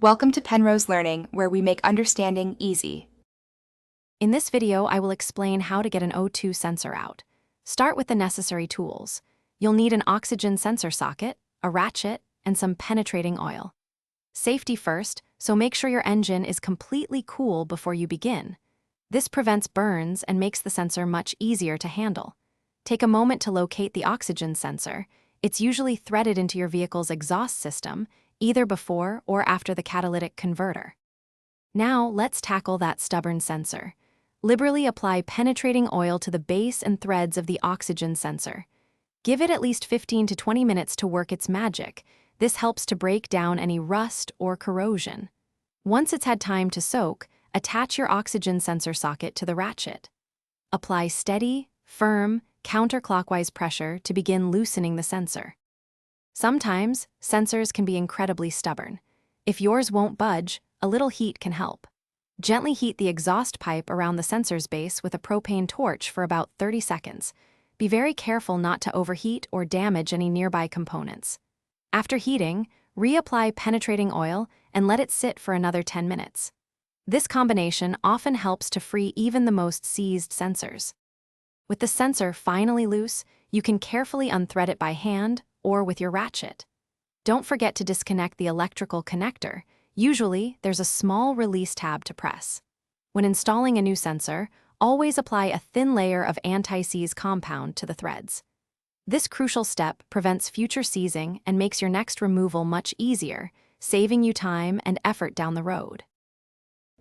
Welcome to Penrose Learning, where we make understanding easy. In this video, I will explain how to get an O2 sensor out. Start with the necessary tools. You'll need an oxygen sensor socket, a ratchet, and some penetrating oil. Safety first, so make sure your engine is completely cool before you begin. This prevents burns and makes the sensor much easier to handle. Take a moment to locate the oxygen sensor. It's usually threaded into your vehicle's exhaust system, either before or after the catalytic converter. Now, let's tackle that stubborn sensor. Liberally apply penetrating oil to the base and threads of the oxygen sensor. Give it at least 15 to 20 minutes to work its magic. This helps to break down any rust or corrosion. Once it's had time to soak, attach your oxygen sensor socket to the ratchet. Apply steady, firm, counterclockwise pressure to begin loosening the sensor. Sometimes, sensors can be incredibly stubborn. If yours won't budge, a little heat can help. Gently heat the exhaust pipe around the sensor's base with a propane torch for about 30 seconds. Be very careful not to overheat or damage any nearby components. After heating, reapply penetrating oil and let it sit for another 10 minutes. This combination often helps to free even the most seized sensors. With the sensor finally loose, you can carefully unthread it by hand or with your ratchet. Don't forget to disconnect the electrical connector. Usually, there's a small release tab to press. When installing a new sensor, always apply a thin layer of anti-seize compound to the threads. This crucial step prevents future seizing and makes your next removal much easier, saving you time and effort down the road.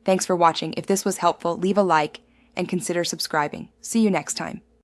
Thanks for watching. If this was helpful, leave a like and consider subscribing. See you next time.